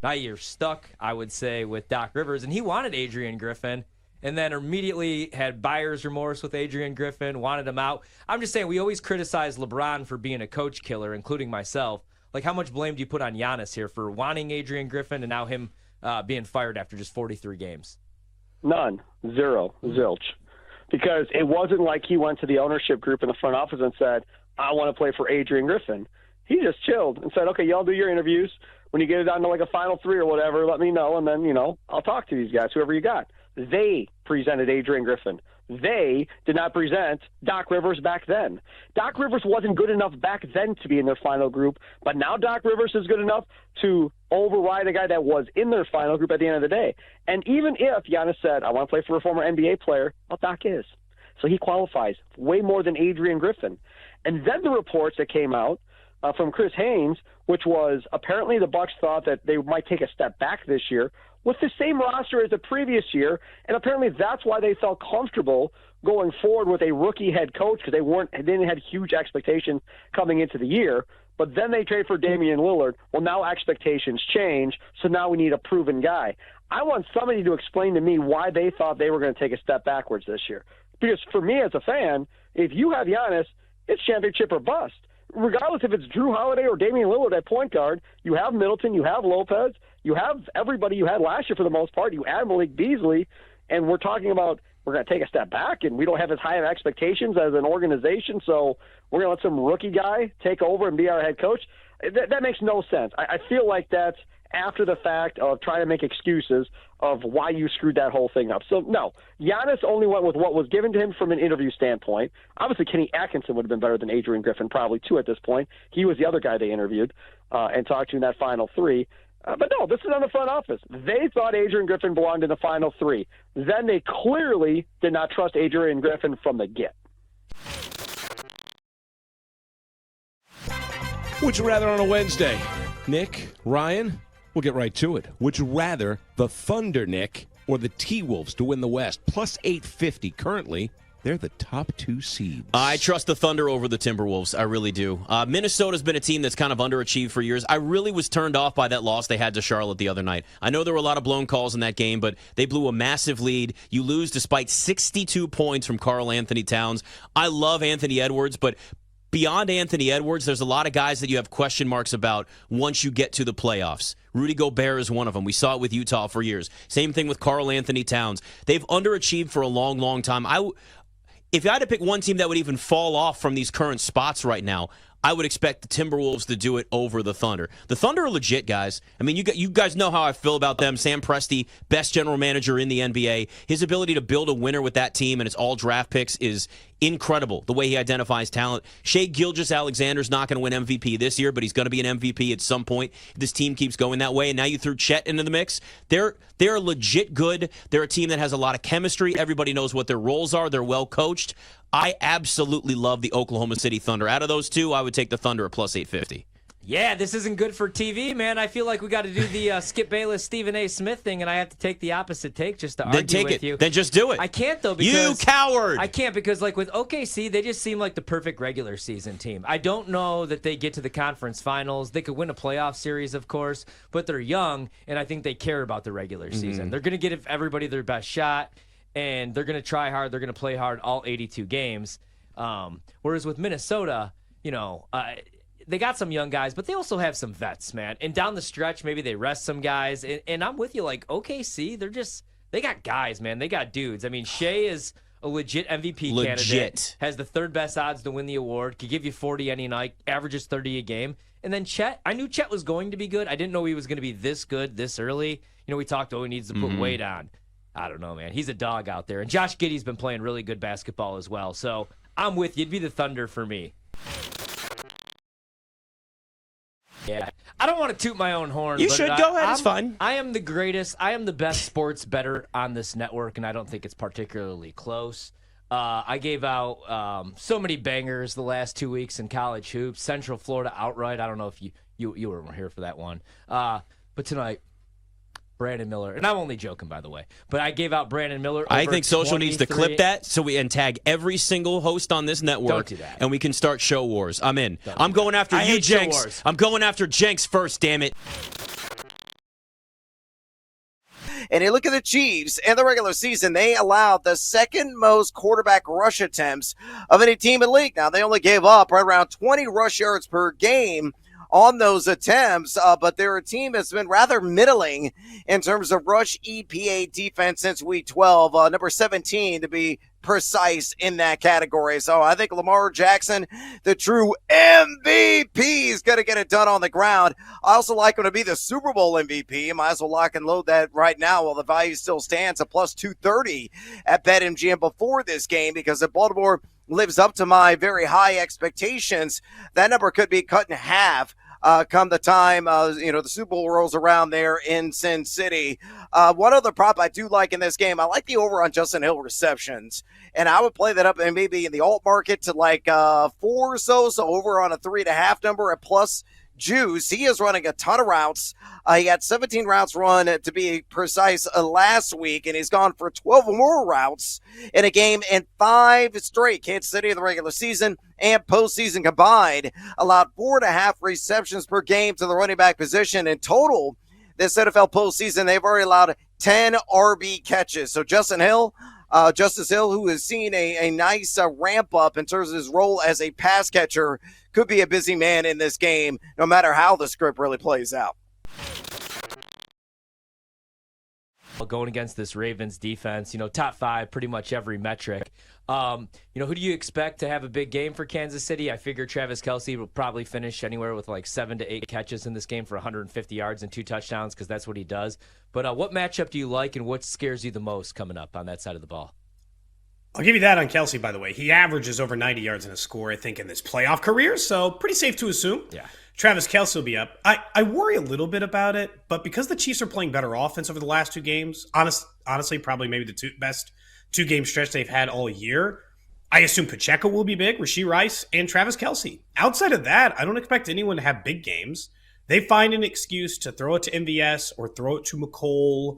Now you're stuck, I would say, with Doc Rivers, and he wanted Adrian Griffin, and then immediately had buyer's remorse with Adrian Griffin, wanted him out. I'm just saying, we always criticize LeBron for being a coach killer, including myself. Like, how much blame do you put on Giannis here for wanting Adrian Griffin and now him being fired after just 43 games? None. Zero. Zilch. Because it wasn't like he went to the ownership group in the front office and said, I want to play for Adrian Griffin. He just chilled and said, okay, y'all do your interviews. When you get it down to like a final three or whatever, let me know, and then, I'll talk to these guys, whoever you got. They presented Adrian Griffin. They did not present Doc Rivers back then. Doc Rivers wasn't good enough back then to be in their final group, but now Doc Rivers is good enough to override a guy that was in their final group at the end of the day. And even if Giannis said, I want to play for a former NBA player, well, Doc is. So he qualifies way more than Adrian Griffin. And then the reports that came out from Chris Haynes, which was apparently the Bucks thought that they might take a step back this year with the same roster as the previous year, and apparently that's why they felt comfortable going forward with a rookie head coach because they didn't have huge expectations coming into the year. But then they trade for Damian Lillard. Well, now expectations change, so now we need a proven guy. I want somebody to explain to me why they thought they were going to take a step backwards this year. Because for me as a fan, if you have Giannis, it's championship or bust. Regardless if it's Drew Holiday or Damian Lillard at point guard, you have Middleton, you have Lopez, you have everybody you had last year for the most part. You add Malik Beasley, and we're talking about we're going to take a step back, and we don't have as high of expectations as an organization, so we're going to let some rookie guy take over and be our head coach. That makes no sense. I feel like that's after the fact of trying to make excuses of why you screwed that whole thing up. So, no, Giannis only went with what was given to him from an interview standpoint. Obviously, Kenny Atkinson would have been better than Adrian Griffin, probably, too, at this point. He was the other guy they interviewed and talked to in that final three. But no, this is on the front office. They thought Adrian Griffin belonged in the final three. Then they clearly did not trust Adrian Griffin from the get. Would you rather on a Wednesday? Nick, Ryan, we'll get right to it. Would you rather the Thunder, Nick, or the T-Wolves to win the West? Plus 850 currently. They're the top two seeds. I trust the Thunder over the Timberwolves. I really do. Minnesota's been a team that's kind of underachieved for years. I really was turned off by that loss they had to Charlotte the other night. I know there were a lot of blown calls in that game, but they blew a massive lead. You lose despite 62 points from Karl Anthony Towns. I love Anthony Edwards, but beyond Anthony Edwards, there's a lot of guys that you have question marks about once you get to the playoffs. Rudy Gobert is one of them. We saw it with Utah for years. Same thing with Karl Anthony Towns. They've underachieved for a long, long time. If I had to pick one team that would even fall off from these current spots right now, I would expect the Timberwolves to do it over the Thunder. The Thunder are legit, guys. I mean, you guys know how I feel about them. Sam Presti, best general manager in the NBA. His ability to build a winner with that team and it's all draft picks is incredible, the way he identifies talent. Shai Gilgeous-Alexander's not going to win MVP this year, but he's going to be an MVP at some point if this team keeps going that way. And now you threw Chet into the mix. They're legit good. They're a team that has a lot of chemistry. Everybody knows what their roles are. They're well coached. I absolutely love the Oklahoma City Thunder. Out of those two, I would take the Thunder at plus 850. Yeah, this isn't good for TV, man. I feel like we got to do the Skip Bayless, Stephen A. Smith thing, and I have to take the opposite take just to argue with you. Then just do it. I can't, though, because... You coward! I can't, because, like, with OKC, they just seem like the perfect regular season team. I don't know that they get to the conference finals. They could win a playoff series, of course, but they're young, and I think they care about the regular season. They're going to give everybody their best shot, and they're going to try hard. They're going to play hard all 82 games. Whereas with Minnesota, they got some young guys, but they also have some vets, man. And down the stretch, maybe they rest some guys. And I'm with you, like, OKC, they got guys, man. They got dudes. I mean, Shea is a legit MVP candidate. Has the third best odds to win the award. Could give you 40 any night. Averages 30 a game. And then Chet, I knew Chet was going to be good. I didn't know he was going to be this good this early. We talked, he needs to put weight on. I don't know, man. He's a dog out there. And Josh Giddey's been playing really good basketball as well. So I'm with you. It'd be the Thunder for me. Yeah. I don't want to toot my own horn. You should. Go ahead. It's fine. I am the greatest. I am the best sports bettor on this network, and I don't think it's particularly close. I gave out so many bangers the last 2 weeks in college hoops. Central Florida outright. I don't know if you were here for that one. But tonight, Brandon Miller, and I'm only joking, by the way, but I gave out Brandon Miller. I think social needs to clip that and tag every single host on this network. Don't do that. And we can start show wars. I'm in. I'm going after you, Jenks. I'm going after Jenks first, damn it. And you look at the Chiefs in the regular season, they allowed the second most quarterback rush attempts of any team in the league. Now, they only gave up right around 20 rush yards per game on those attempts, but they're a team that's been rather middling in terms of rush EPA defense since week 12, number 17 to be precise in that category. So I think Lamar Jackson, the true MVP, is going to get it done on the ground. I also like him to be the Super Bowl MVP. Might as well lock and load that right now while the value still stands at plus 230 at BetMGM before this game, because if Baltimore lives up to my very high expectations, that number could be cut in half come the time, the Super Bowl rolls around there in Sin City. One other prop I do like in this game, I like the over on Justin Hill receptions. And I would play that up and maybe in the alt market to like 4 or so over on a 3.5 number at plus juice. He is running a ton of routes. He had 17 routes run, to be precise, last week, and he's gone for 12 more routes in a game in 5 straight. Kansas City in the regular season and postseason combined allowed 4.5 receptions per game to the running back position. In total, this NFL postseason, they've already allowed 10 RB catches. So Justice Hill, who has seen a nice ramp up in terms of his role as a pass catcher, could be a busy man in this game, no matter how the script really plays out. Going against this Ravens defense, top 5, pretty much every metric. Who do you expect to have a big game for Kansas City? I figure Travis Kelce will probably finish anywhere with like 7 to 8 catches in this game for 150 yards and 2 touchdowns, because that's what he does. But what matchup do you like, and what scares you the most coming up on that side of the ball? I'll give you that on Kelce, by the way. He averages over 90 yards in a score, I think, in this playoff career, so pretty safe to assume. Yeah. Travis Kelce will be up. I worry a little bit about it, but because the Chiefs are playing better offense over the last 2 games, honestly, probably maybe the best 2-game stretch they've had all year, I assume Pacheco will be big, Rashee Rice, and Travis Kelce. Outside of that, I don't expect anyone to have big games. They find an excuse to throw it to MVS or throw it to McCole,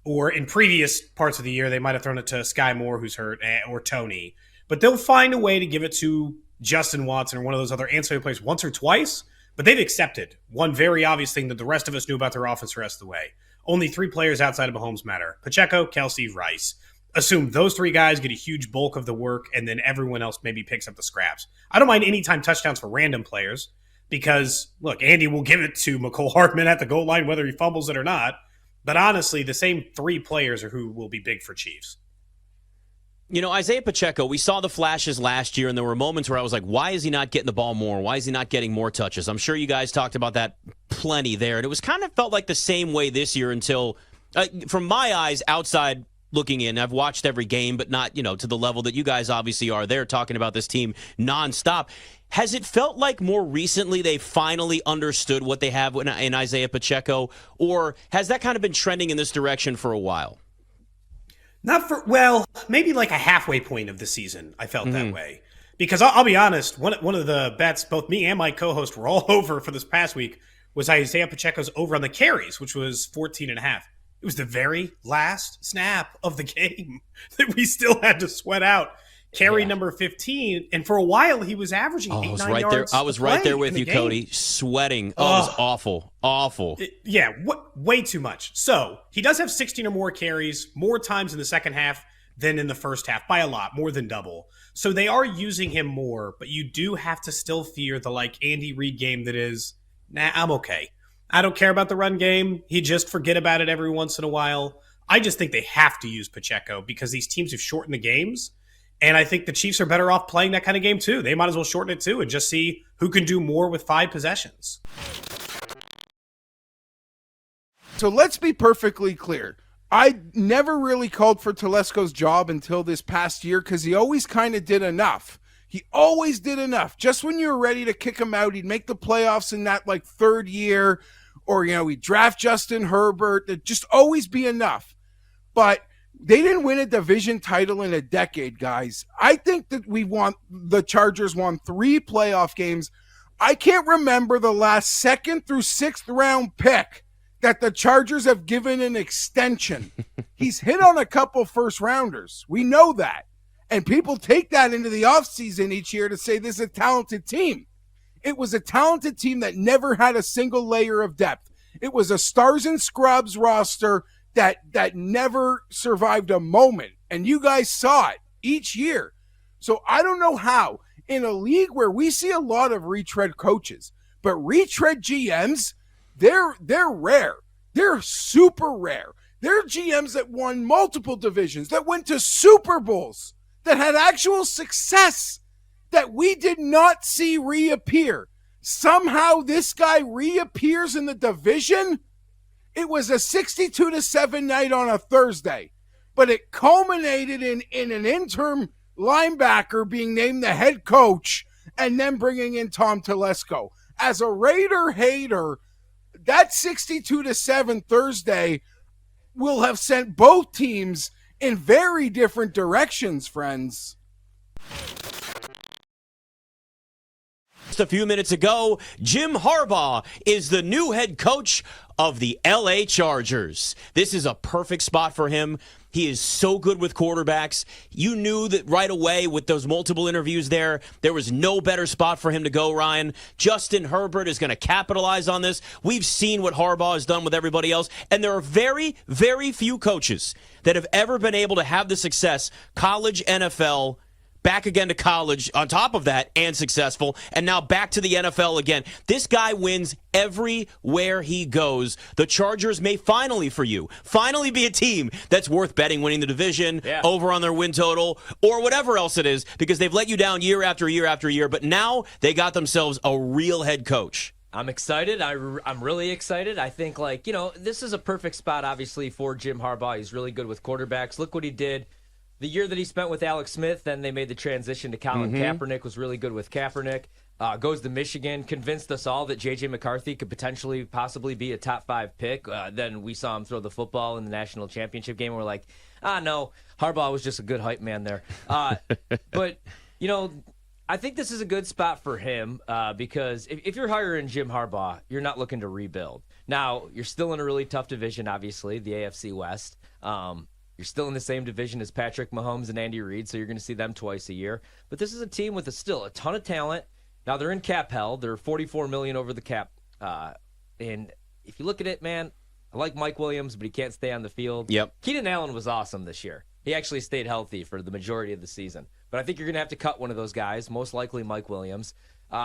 or in previous parts of the year, they might have thrown it to Sky Moore, who's hurt, or Tony. But they'll find a way to give it to Justin Watson or one of those other ancillary players once or twice. But they've accepted one very obvious thing that the rest of us knew about their offense the rest of the way. Only 3 players outside of Mahomes matter: Pacheco, Kelce, Rice. Assume those 3 guys get a huge bulk of the work, and then everyone else maybe picks up the scraps. I don't mind anytime touchdowns for random players because, look, Andy will give it to McCole Hardman at the goal line whether he fumbles it or not. But honestly, the same 3 players are who will be big for Chiefs. Isaiah Pacheco, we saw the flashes last year, and there were moments where I was like, why is he not getting the ball more? Why is he not getting more touches? I'm sure you guys talked about that plenty there, and it was kind of felt like the same way this year until, from my eyes, outside looking in, I've watched every game, but not, to the level that you guys obviously are there talking about this team nonstop. Has it felt like more recently they finally understood what they have in Isaiah Pacheco, or has that kind of been trending in this direction for a while? Maybe like a halfway point of the season, I felt that way. Because I'll be honest, one of the bets both me and my co-host were all over for this past week was Isaiah Pacheco's over on the carries, which was 14.5. It was the very last snap of the game that we still had to sweat out. Carry number 15, and for a while he was averaging 8-9 yards. I was right there with you, Cody, sweating. Oh, it was awful. Way too much. So he does have 16 or more carries, more times in the second half than in the first half, by a lot, more than double. So they are using him more, but you do have to still fear the Andy Reid game that is, I'm okay. I don't care about the run game. He just forget about it every once in a while. I just think they have to use Pacheco because these teams have shortened the games. And I think the Chiefs are better off playing that kind of game, too. They might as well shorten it, too, and just see who can do more with 5 possessions. So let's be perfectly clear. I never really called for Telesco's job until this past year because he always kind of did enough. He always did enough. Just when you were ready to kick him out, he'd make the playoffs in that 3rd year, or, he'd draft Justin Herbert. It'd just always be enough. But they didn't win a division title in a decade, guys. I think that the Chargers won 3 playoff games. I can't remember the last 2nd through 6th round pick that the Chargers have given an extension. He's hit on a couple first rounders. We know that. And people take that into the offseason each year to say this is a talented team. It was a talented team that never had a single layer of depth. It was a stars and scrubs roster that never survived a moment. And you guys saw it each year. So I don't know how, in a league where we see a lot of retread coaches, but retread GMs, they're rare. They're super rare. They're GMs that won multiple divisions, that went to Super Bowls, that had actual success, that we did not see reappear. Somehow this guy reappears in the division. It was a 62-7 night on a Thursday, but it culminated in an interim linebacker being named the head coach and then bringing in Tom Telesco. As a Raider hater, that 62-7 Thursday will have sent both teams in very different directions, friends. Just a few minutes ago, Jim Harbaugh is the new head coach of the LA Chargers. This is a perfect spot for him. He is so good with quarterbacks. You knew that right away with those multiple interviews there was no better spot for him to go, Ryan. Justin Herbert is going to capitalize on this. We've seen what Harbaugh has done with everybody else, and there are very, very few coaches that have ever been able to have the success, college, NFL, back again to college, on top of that, and successful, and now back to the NFL again. This guy wins everywhere he goes. The Chargers may finally be a team that's worth betting winning the division, over on their win total, or whatever else it is, because they've let you down year after year after year, but now they got themselves a real head coach. I'm excited. I'm really excited. I think, this is a perfect spot, obviously, for Jim Harbaugh. He's really good with quarterbacks. Look what he did the year that he spent with Alex Smith. Then they made the transition to Colin Kaepernick, was really good with Kaepernick. Goes to Michigan, convinced us all that J.J. McCarthy could possibly be a top 5 pick. Then we saw him throw the football in the national championship game. We're like, no, Harbaugh was just a good hype man there. But, I think this is a good spot for him because if you're hiring Jim Harbaugh, you're not looking to rebuild. Now, you're still in a really tough division, obviously, the AFC West. You're still in the same division as Patrick Mahomes and Andy Reid, so you're going to see them twice a year. But this is a team with still a ton of talent. Now, they're in cap hell. They're $44 million over the cap. And if you look at it, man, I like Mike Williams, but he can't stay on the field. Yep. Keenan Allen was awesome this year. He actually stayed healthy for the majority of the season. But I think you're going to have to cut one of those guys, most likely Mike Williams.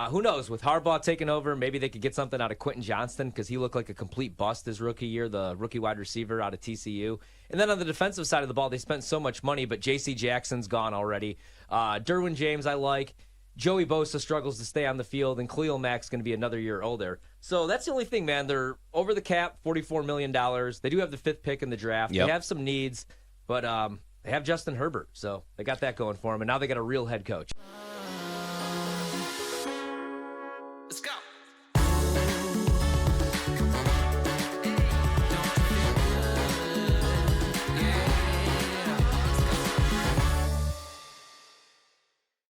Who knows? With Harbaugh taking over, maybe they could get something out of Quentin Johnston because he looked like a complete bust his rookie year, the rookie wide receiver out of TCU. And then on the defensive side of the ball, they spent so much money, but J.C. Jackson's gone already. Derwin James, I like. Joey Bosa struggles to stay on the field, and Khalil Mack's going to be another year older. So that's the only thing, man. They're over the cap, $44 million. They do have the 5th pick in the draft. Yep. They have some needs, but they have Justin Herbert. So they got that going for them, and now they got a real head coach.